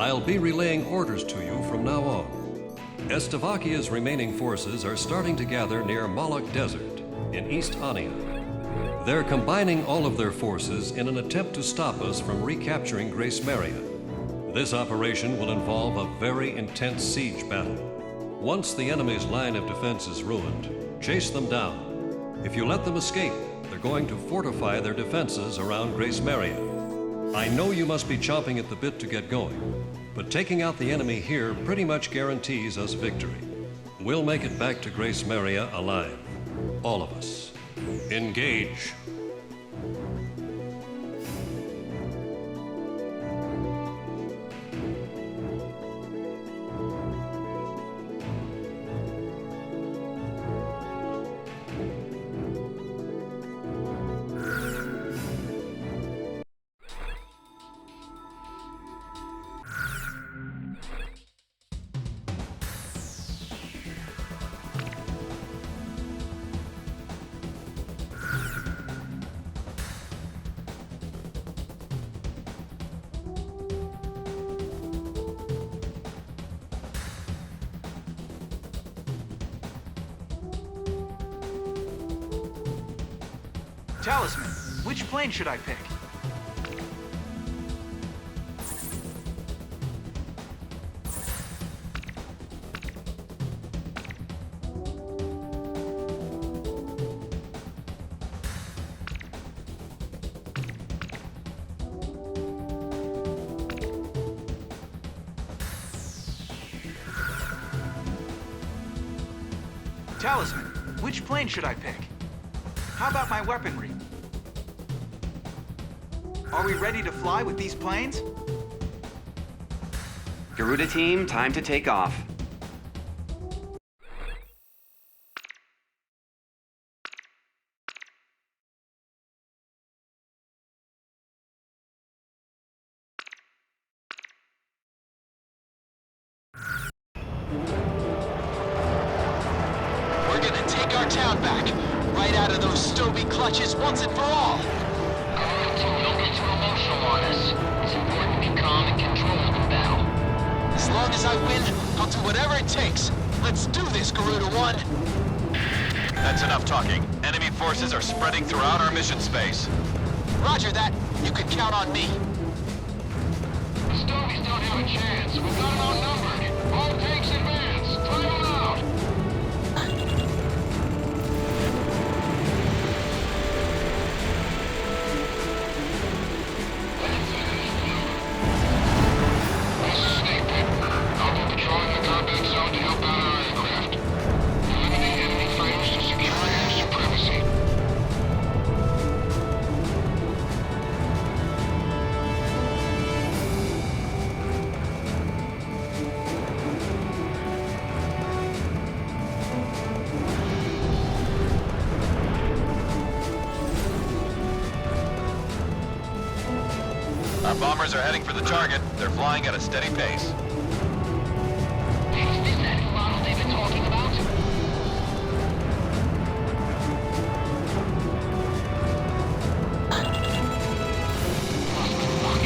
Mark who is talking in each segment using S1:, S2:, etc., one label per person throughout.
S1: I'll be relaying orders to you from now on. Estevakia's remaining forces are starting to gather near Moloch Desert in East Ania. They're combining all of their forces in an attempt to stop us from recapturing Grace Maria. This operation will involve a very intense siege battle. Once the enemy's line of defense is ruined, chase them down. If you let them escape, they're going to fortify their defenses around Grace Maria. I know you must be chomping at the bit to get going, but taking out the enemy here pretty much guarantees us victory. We'll make it back to Grace Maria alive. All of us. Engage.
S2: Talisman, which plane should I pick? Talisman, which plane should I pick? How about my weaponry? Are we ready to fly with these planes?
S3: Garuda team, time to take off.
S4: We're gonna take our town back, right out of those Stoby clutches once and for all.
S5: Don't get too emotional on us. It's important to be calm and controlled in battle.
S4: As long as I win, I'll do whatever it takes. Let's do this, Garuda One.
S6: That's enough talking. Enemy forces are spreading throughout our mission space.
S4: Roger that. You can count on me.
S5: The Stobies don't have a chance. We've got them outnumbered. All tanks advance. Try them out. This is Snake Pit. I'll be patrolling the combat zone to help out our aircraft. Eliminate enemy fighters to secure air supremacy.
S6: Our bombers are heading for the target. They're flying at a steady pace.
S5: Is this that model they've been talking about? Must be luck.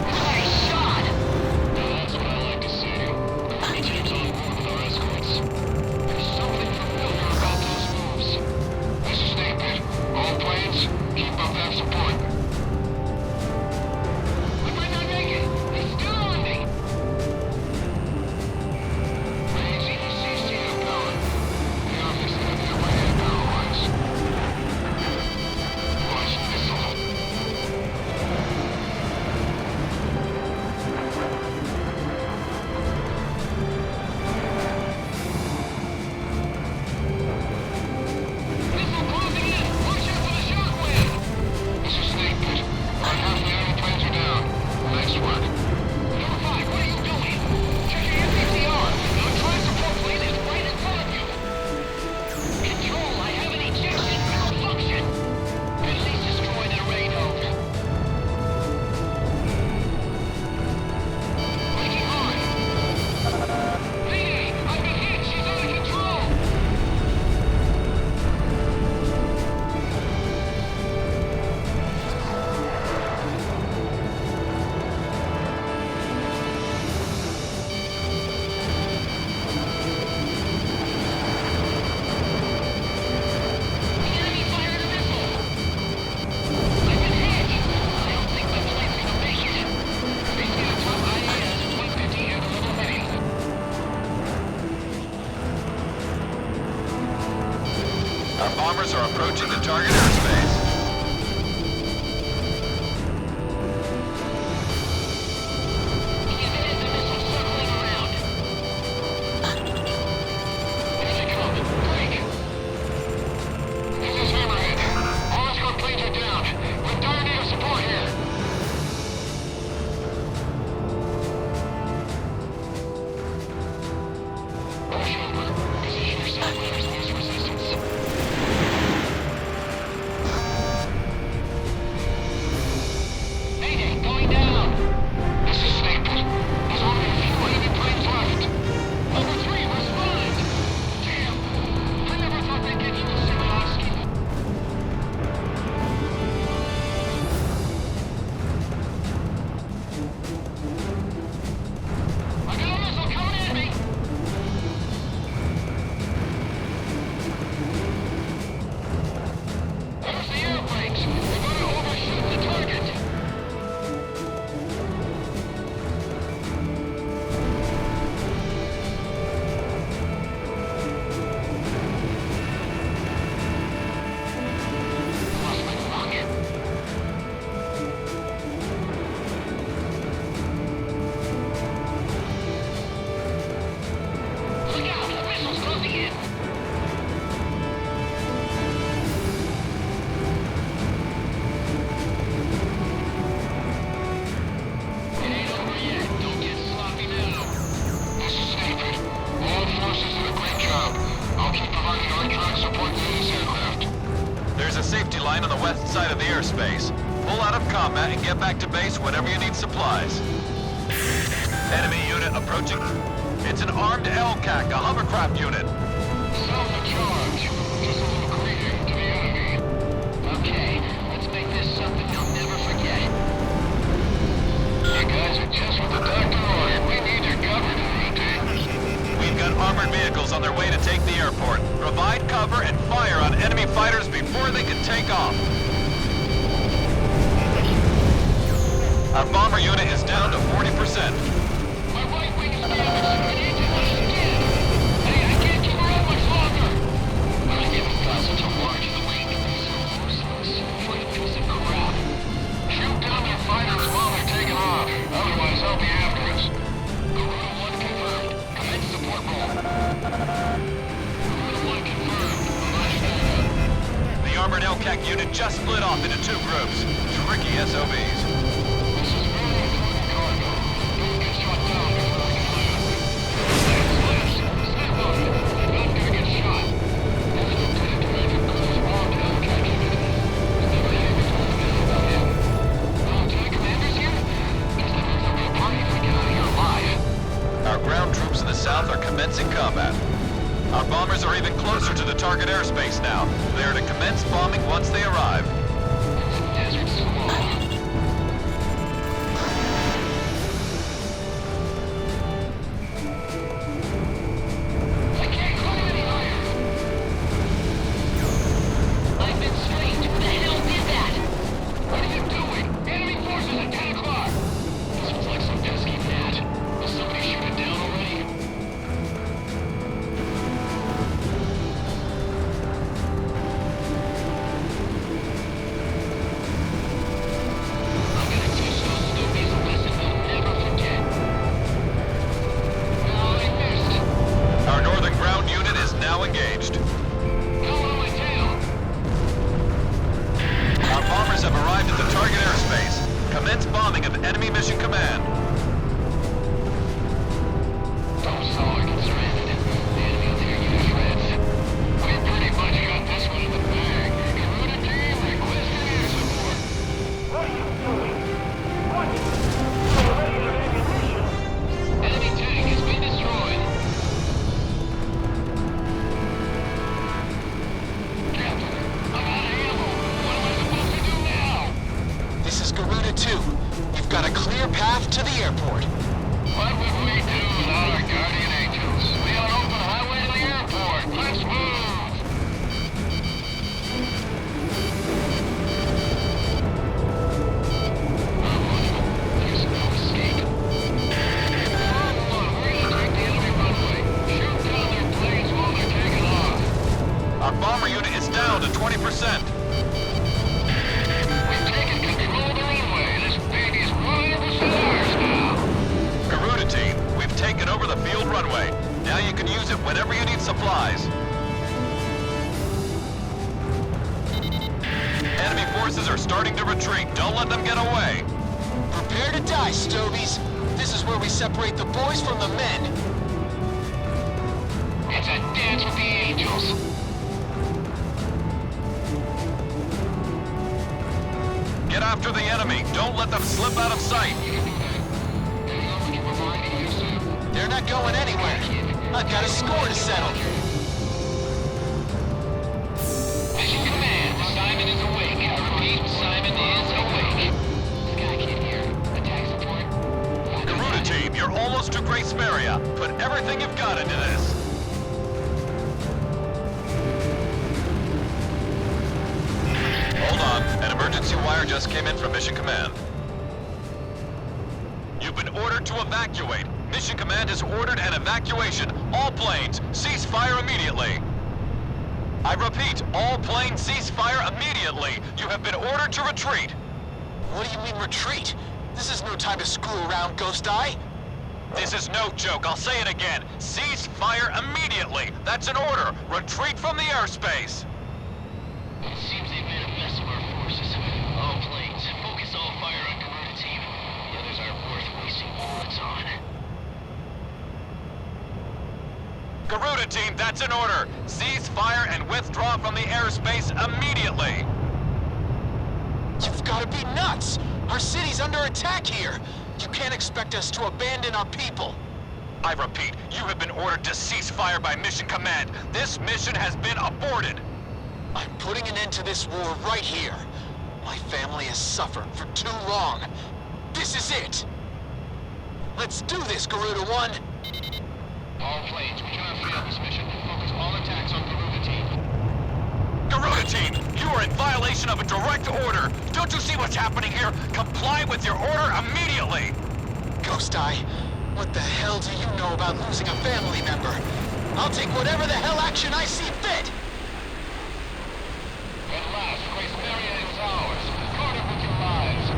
S5: Nice shot! That's what I like to see. Every team's on board with our escorts. There's something familiar about those moves. This is Snake Pit. All planes, keep up that support. We might not make it. They're still on me. Planes ECCM power. The office have their way in power-wise. Watch missile. Missile closing in. Watch out for the shockwave. This is
S6: There's a safety line on the west side of the airspace. Pull out of combat and get back to base whenever you need supplies. Enemy unit approaching. It's an armed LCAC, a hovercraft unit.
S5: Sound the charge. Just a little greeting to the enemy. Okay, let's make this something you'll never forget. You guys are just what the doctor ordered. We need your cover, Community.
S6: We've got armored vehicles on their way to take the airport. Provide cover and fire on enemy fighters before they can take off. Our bomber unit is down to 40%.
S5: My right wing is damaged. I need to understand. Hey, I can't keep her up much longer. I never got such a large wing. So useless. What a piece of crap. Shoot down their fighters while they're taking off. Otherwise, I'll be after us. Garuda 1 confirmed. Commence support roll. Garuda 1 confirmed. Launch backup.
S6: The armored LCAC unit just split off into 2 groups. Tricky SOBs.
S5: This is very important cargo. Don't get shot down before we can land. Snap up. You're not gonna get shot. This is Lieutenant Commander Cruz armed LCAC unit. We've never had any told me about him. Lieutenant Commander's here? Guess that means there'll be a party if we get out of here alive.
S6: Our ground troops in the south are commencing combat. Our bombers are even closer to the target airspace now. They are to commence bombing once they arrive.
S5: It's a desert swamp. I can't climb any higher. I've been strange. Who the hell did that? What are you doing? Enemy forces at 10 o'clock. This was like some pesky gnat. Will somebody shoot it down already? I'm gonna teach those stoopies a lesson they'll never forget. Oh, I missed.
S6: Our northern ground unit is now engaged.
S5: Going on my tail.
S6: Our bombers have arrived at the target airspace. Commence bombing of enemy mission command.
S5: Those all are stranded. The enemy will tear you to shreds. We pretty much got this one in the bag. Garuda team, request air support. What are you doing? What? Enemy tank has been destroyed. Captain, I'm out of ammo. What am I supposed to do now?
S4: This is Garuda 2. We've got a clear path to the airport.
S5: What would we do without our guardian angels? We are on open highway to the airport. Let's move! There's no escape. Front one, we're gonna take the enemy runway. Shoot down their planes while they're taking off.
S6: Our bomber unit is down to 20%.
S5: We've taken control of the runway. This baby's 100% ours now.
S6: Garuda team, we've taken over the field runway. Now you can use it whenever you need supplies. Enemy forces are starting to retreat. Don't let them get away.
S4: Prepare to die, Stovies. This is where we separate the boys from the men.
S5: It's a dance with the angels.
S6: Get after the enemy. Don't let them slip out of sight.
S4: They're not going anywhere. I've got a score to settle.
S5: Mission Command, Simon is awake. I repeat, Simon is awake. Sky Kid here. Attack support.
S6: Garuda team, you're almost to Grace Maria. Put everything you've got into this. Hold on. An emergency wire just came in from Mission Command. You've been ordered to evacuate. Mission Command has ordered an evacuation. All planes, cease fire immediately. I repeat, all planes cease fire immediately. You have been ordered to retreat.
S4: What do you mean retreat? This is no time to screw around, Ghost Eye.
S6: This is no joke. I'll say it again. Cease fire immediately. That's an order. Retreat from the airspace.
S5: It seems they've made a mess of our forces. All planes, focus all fire on Garuda team. The others aren't worth wasting bullets on.
S6: Garuda team, that's an order. Cease fire and withdraw from the airspace immediately.
S4: nuts! Our city's under attack here! You can't expect us to abandon our people!
S6: I repeat, you have been ordered to cease fire by Mission Command. This mission has been aborted.
S4: I'm putting an end to this war right here. My family has suffered for too long. This is it! Let's do this, Garuda One!
S5: All planes, we cannot fail this mission. Focus all attacks on Garuda Team.
S6: Garuda Team, you are in violation of a direct order. Don't you see what's happening here? Comply with your order immediately.
S4: Ghost Eye, what the hell do you know about losing a family member? I'll take whatever the hell action I see fit!
S5: At last, Grace Maria is ours. Guard it with your lives.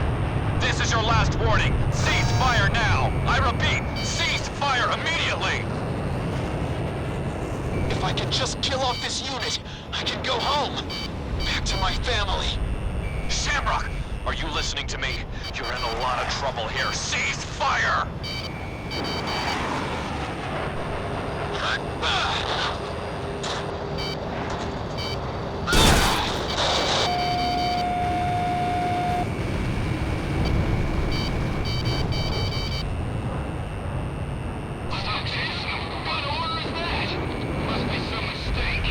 S6: This is your last warning. Cease fire now. I repeat, cease fire immediately.
S4: If I can just kill off this unit, I can go home. Back to my family.
S6: Shamrock, are you listening to me? You're in a lot of trouble here. Cease fire!
S5: What order is that? Must be some mistake.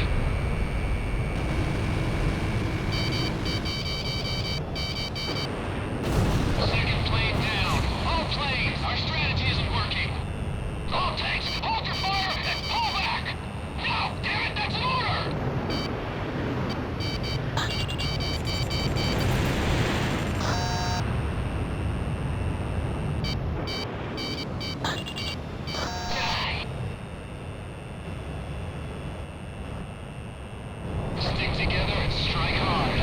S5: Second plane down. All planes, our strategy isn't working. All tanks, hold your fire and pull back! Now, damn it, that's an order! Die! Stick together and strike hard.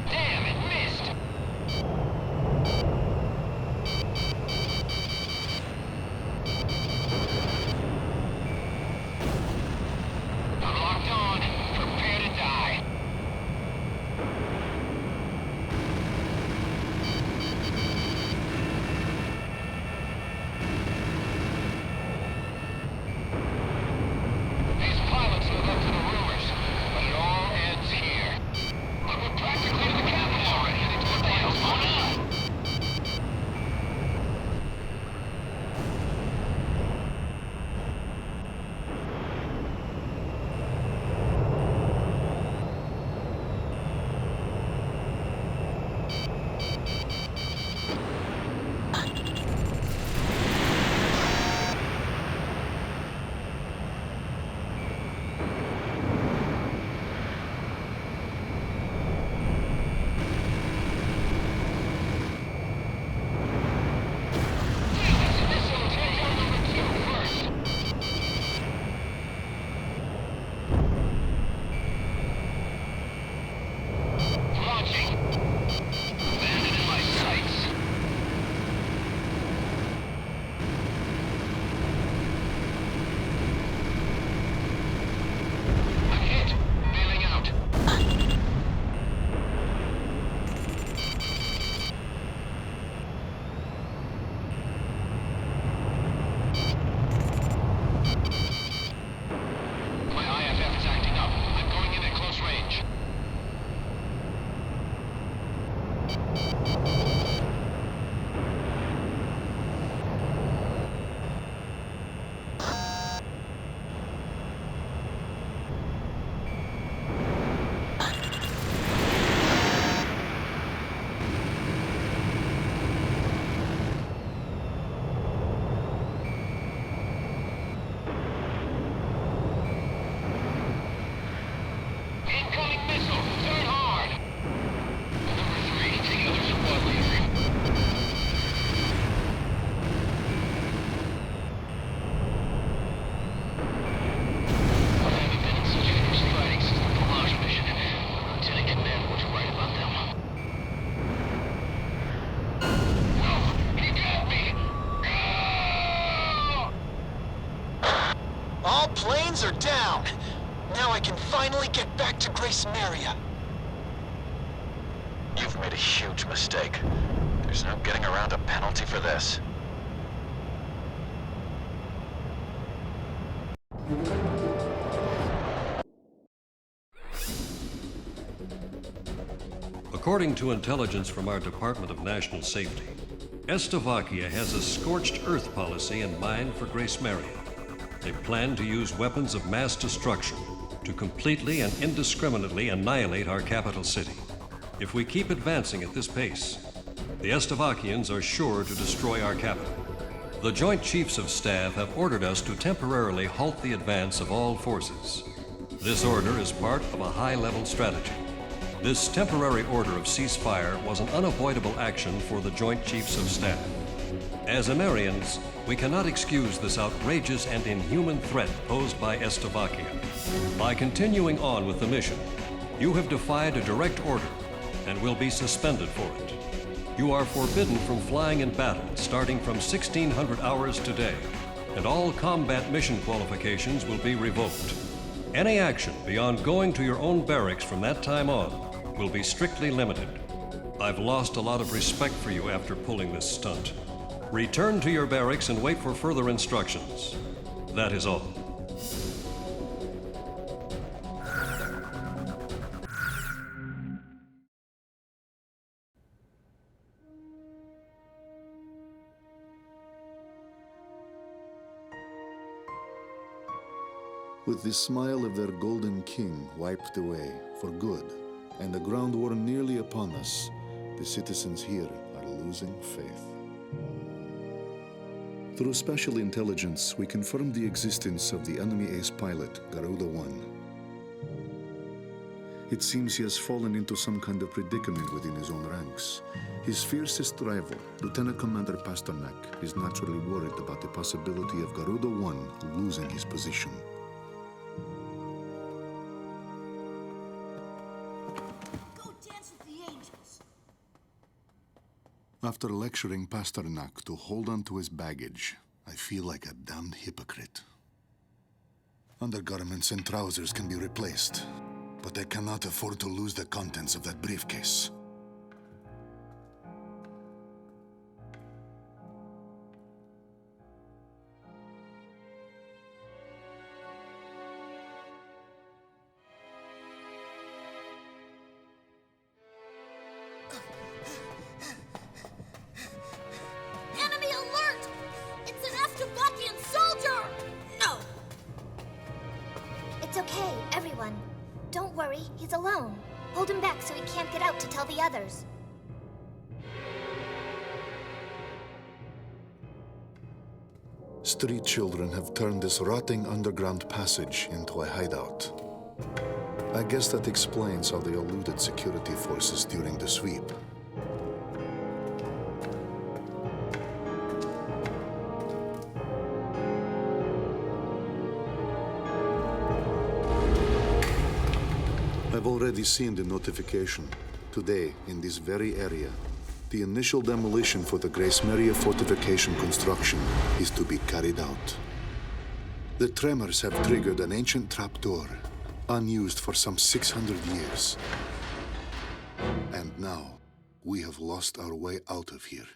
S5: Damn, it missed! I'm locked on. Prepare to die. These pilots live up to the rumors, but it all ends here. But we're practically to the capital already. Heading toward the hills. Oh no! This will take out number 2 first. Launching. Abandon in my sights. I'm hit. Bailing out. My IFF is acting up. I'm going in at close range. Incoming missile! Turn hard! Number 3, take another squad leader. I haven't been in such fierce fighting since the Pelage mission. Lieutenant Commander was right about them. No! He got me! No!
S4: All planes are down! Now I can finally get back to Grace Maria.
S6: You've made a huge mistake. There's no getting around a penalty for this.
S1: According to intelligence from our Department of National Safety, Estevakia has a scorched earth policy in mind for Grace Maria. They plan to use weapons of mass destruction to completely and indiscriminately annihilate our capital city. If we keep advancing at this pace, the Estevakians are sure to destroy our capital. The Joint Chiefs of Staff have ordered us to temporarily halt the advance of all forces. This order is part of a high-level strategy. This temporary order of ceasefire was an unavoidable action for the Joint Chiefs of Staff. As Amerians, we cannot excuse this outrageous and inhuman threat posed by Estevakia. By continuing on with the mission, you have defied a direct order and will be suspended for it. You are forbidden from flying in battle starting from 1600 hours today, and all combat mission qualifications will be revoked. Any action beyond going to your own barracks from that time on will be strictly limited. I've lost a lot of respect for you after pulling this stunt. Return to your barracks and wait for further instructions. That is all.
S7: With the smile of their golden king wiped away for good, and the ground war nearly upon us, the citizens here are losing faith. Through special intelligence, we confirmed the existence of the enemy ace pilot, Garuda-1. It seems he has fallen into some kind of predicament within his own ranks. His fiercest rival, Lieutenant Commander Pasternak, is naturally worried about the possibility of Garuda-1 losing his position. After lecturing Pasternak to hold on to his baggage, I feel like a damned hypocrite. Undergarments and trousers can be replaced, but I cannot afford to lose the contents of that briefcase.
S8: It's okay, everyone. Don't worry, he's alone. Hold him back so he can't get out to tell the others.
S7: Street children have turned this rotting underground passage into a hideout. I guess that explains how they eluded security forces during the sweep. I've already seen the notification. Today, in this very area, the initial demolition for the Grace Maria fortification construction is to be carried out. The tremors have triggered an ancient trapdoor, unused for some 600 years. And now, we have lost our way out of here.